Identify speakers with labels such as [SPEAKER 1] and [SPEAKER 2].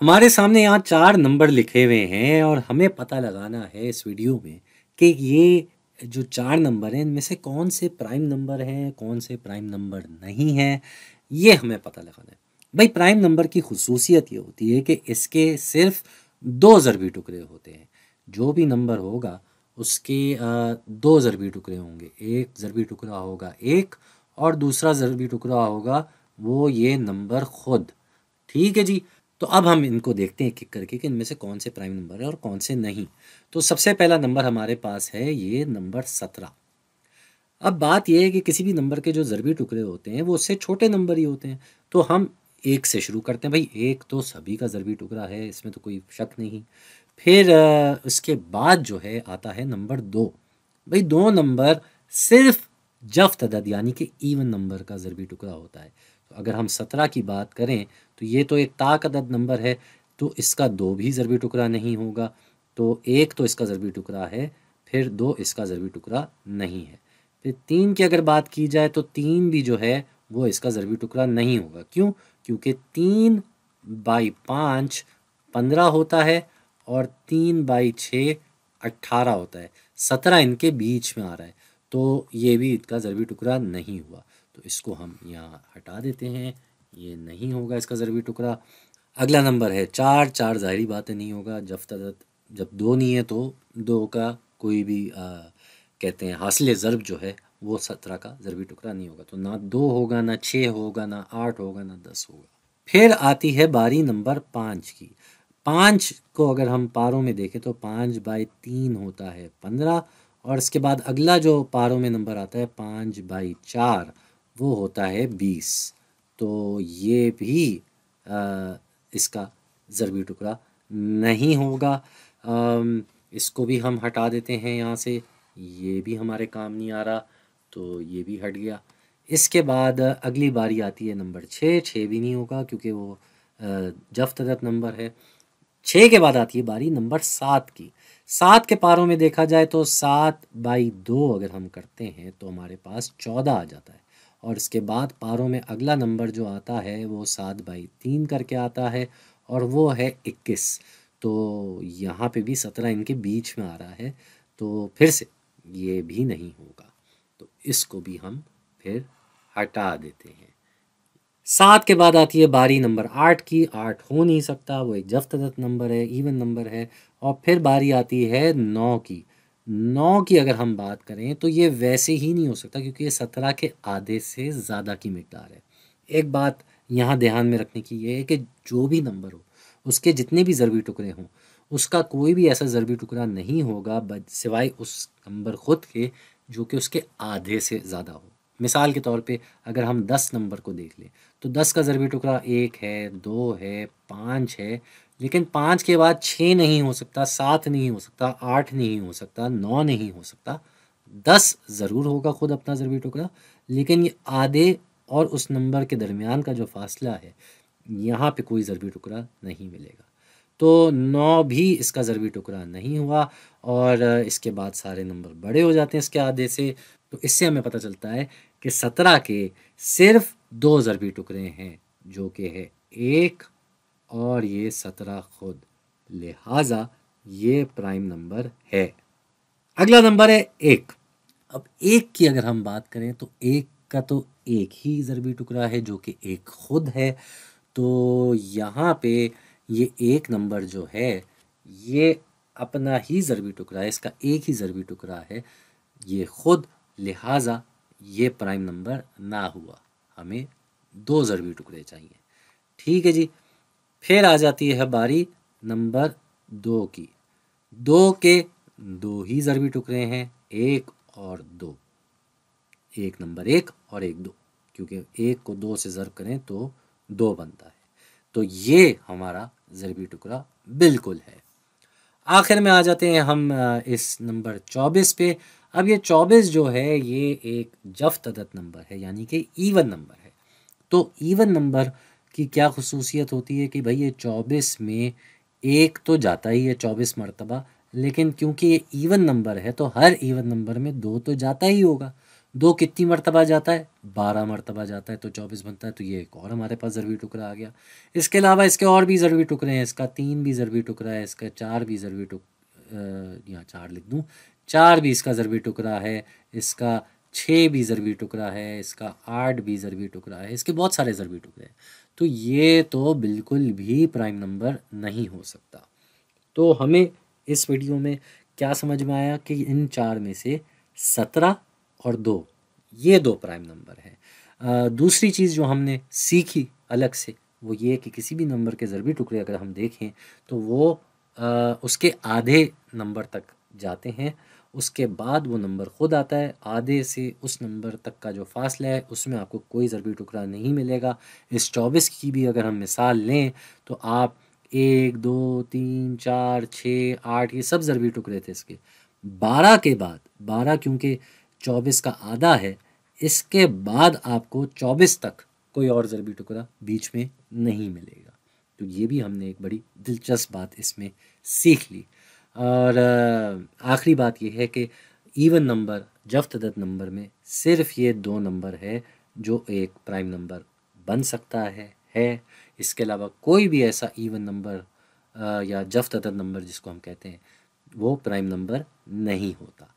[SPEAKER 1] हमारे सामने यहाँ 4 नंबर लिखे हुए हैं और हमें पता लगाना है इस वीडियो में कि ये जो 4 नंबर हैं इनमें से कौन से प्राइम नंबर हैं, कौन से प्राइम नंबर नहीं हैं, ये हमें पता लगाना है। भाई प्राइम नंबर की ख़ुसूसियत ये होती है कि इसके सिर्फ 2 ज़रबी टुकड़े होते हैं। जो भी नंबर होगा उसके 2 ज़रबी टुकड़े होंगे। एक ज़रबी टुकड़ा होगा 1 और दूसरा ज़रबी टुकड़ा होगा वो ये नंबर खुद। ठीक है जी। तो अब हम इनको देखते हैं एक-एक करके कि इनमें से कौन से प्राइम नंबर है और कौन से नहीं। तो सबसे पहला नंबर हमारे पास है ये नंबर 17। अब बात ये है कि किसी भी नंबर के जो ज़रबी टुकड़े होते हैं वो उससे छोटे नंबर ही होते हैं। तो हम 1 से शुरू करते हैं। भाई 1 तो सभी का ज़रबी टुकड़ा है, इसमें तो कोई शक नहीं। फिर उसके बाद जो है आता है नंबर 2। भाई 2 नंबर सिर्फ जफ्त अदद यानी कि इवन नंबर का ज़रबी टुकड़ा होता है। तो अगर हम 17 की बात करें तो ये तो एक ताक अदद नंबर है, तो इसका 2 भी ज़रबी टुकड़ा नहीं होगा। तो 1 तो इसका ज़रबी टुकड़ा है, फिर 2 इसका ज़रबी टुकड़ा नहीं है। फिर 3 की अगर बात की जाए तो 3 भी जो है वो इसका ज़रबी टुकड़ा नहीं होगा। क्यों? क्योंकि 3 बाई 5 15 होता है और 3 बाई 6 18 होता है। 17 इनके बीच में आ रहा है, तो ये भी इसका ज़रबी टुकड़ा नहीं हुआ। तो इसको हम यहाँ हटा देते हैं, ये नहीं होगा इसका ज़रबी टुकड़ा। अगला नंबर है 4। 4 ज़ाहिरी बात है नहीं होगा। जब 2 नहीं है तो 2 का कोई भी कहते हैं हासिल ज़र्ब जो है वो 17 का ज़रबी टुकड़ा नहीं होगा। तो ना 2 होगा, ना 6 होगा, ना 8 होगा, ना 10 होगा। फिर आती है बारी नंबर 5 की। 5 को अगर हम पारों में देखें तो 5 बाई 3 होता है 15 और इसके बाद अगला जो पारों में नंबर आता है 5 बाई 4 वो होता है 20। तो ये भी इसका ज़रबी टुकड़ा नहीं होगा। इसको भी हम हटा देते हैं यहाँ से, ये भी हमारे काम नहीं आ रहा, तो ये भी हट गया। इसके बाद अगली बारी आती है नंबर 6। 6 भी नहीं होगा क्योंकि वो जफ्त अदद नंबर है। 6 के बाद आती है बारी नंबर 7 की। 7 के पारों में देखा जाए तो 7 बाई 2 अगर हम करते हैं तो हमारे पास 14 आ जाता है और इसके बाद पारों में अगला नंबर जो आता है वो 7 बाई 3 करके आता है और वो है 21। तो यहाँ पे भी 17 इनके बीच में आ रहा है, तो फिर से ये भी नहीं होगा। तो इसको भी हम फिर हटा देते हैं। 7 के बाद आती है बारी नंबर 8 की। 8 हो नहीं सकता, वो एक जफ्त अदद नंबर है, इवन नंबर है। और फिर बारी आती है 9 की। 9 की अगर हम बात करें तो ये वैसे ही नहीं हो सकता क्योंकि ये 17 के आधे से ज़्यादा की मिकदार है। एक बात यहाँ ध्यान में रखने की ये है कि जो भी नंबर हो उसके जितने भी ज़रबी टुकड़े हों उसका कोई भी ऐसा ज़रबी टुकड़ा नहीं होगा सिवाय उस नंबर ख़ुद के जो कि उसके आधे से ज़्यादा हो। मिसाल के तौर पे अगर हम 10 नंबर को देख लें तो 10 का ज़रबी टुकड़ा 1 है, 2 है, 5 है, लेकिन 5 के बाद 6 नहीं हो सकता, 7 नहीं हो सकता, 8 नहीं हो सकता, 9 नहीं हो सकता। 10 ज़रूर होगा खुद अपना ज़रबी टुकड़ा, लेकिन ये आधे और उस नंबर के दरमियान का जो फ़ासला है यहाँ पे कोई ज़रबी टुकड़ा नहीं मिलेगा। तो 9 भी इसका ज़रबी टुकड़ा नहीं हुआ और इसके बाद सारे नंबर बड़े हो जाते हैं इसके आधे से। तो इससे हमें पता चलता है कि 17 के सिर्फ 2 ज़रबी टुकड़े हैं जो कि है 1 और ये 17 खुद, लिहाजा ये प्राइम नंबर है। अगला नंबर है 1। अब 1 की अगर हम बात करें तो 1 का तो एक ही ज़रबी टुकड़ा है जो कि 1 खुद है। तो यहाँ पे ये 1 नंबर जो है ये अपना ही ज़रबी टुकड़ा है, इसका एक ही ज़रबी टुकड़ा है ये खुद, लिहाजा ये प्राइम नंबर ना हुआ। हमें 2 ज़रबी टुकड़े चाहिए। ठीक है जी। फिर आ जाती है बारी नंबर 2 की। 2 के 2 ही ज़रबी टुकड़े हैं, 1 और 2। एक नंबर 1 और एक 2, क्योंकि 1 को 2 से ज़र्ब करें तो 2 बनता है। तो ये हमारा ज़रबी टुकड़ा बिल्कुल है। आखिर में आ जाते हैं हम इस नंबर 24 पे। अब ये 24 जो है ये एक जफ्त अदद नंबर है यानी कि इवन नंबर है। तो इवन नंबर की क्या ख़ुसूसियत होती है कि भाई ये 24 में 1 तो जाता ही है 24 मरतबा, लेकिन क्योंकि ये इवन नंबर है तो हर इवन नंबर में 2 तो जाता ही होगा। 2 कितनी मर्तबा जाता है? 12 मर्तबा जाता है, तो 24 बनता है। तो ये एक और हमारे पास ज़रबी टुकड़ा आ गया। इसके अलावा इसके और भी ज़रबी टुकड़े हैं। इसका 3 भी ज़रबी टुकड़ा है, इसका 4 भी ज़रबी यहाँ 4 लिख दूँ, 4 भी इसका ज़रबी टुकड़ा है, इसका 6 भी ज़रबी टुकड़ा है, इसका 8 भी ज़रबी टुकड़ा है, इसके बहुत सारे ज़रबी टुकड़े हैं। तो ये तो बिल्कुल भी प्राइम नंबर नहीं हो सकता। तो हमें इस वीडियो में क्या समझ में आया कि इन 4 में से 17 और 2, ये 2 प्राइम नंबर हैं। दूसरी चीज़ जो हमने सीखी अलग से, वो ये कि किसी भी नंबर के ज़रबी टुकड़े अगर हम देखें तो वो उसके आधे नंबर तक जाते हैं, उसके बाद वो नंबर ख़ुद आता है। आधे से उस नंबर तक का जो फ़ासला है उसमें आपको कोई ज़रबी टुकड़ा नहीं मिलेगा। इस 24 की भी अगर हम मिसाल लें तो आप 1 2 3 4 6 8 ये सब ज़रबी टुकड़े थे इसके। 12 के बाद, 12 क्योंकि 24 का आधा है, इसके बाद आपको 24 तक कोई और ज़रबी टुकड़ा बीच में नहीं मिलेगा। तो ये भी हमने एक बड़ी दिलचस्प बात इसमें सीख ली। और आखिरी बात ये है कि इवन नंबर, जफ्त अदद नंबर में सिर्फ ये 2 नंबर है जो एक प्राइम नंबर बन सकता है। इसके अलावा कोई भी ऐसा इवन नंबर या जफ्त अदद नंबर जिसको हम कहते हैं वो प्राइम नंबर नहीं होता।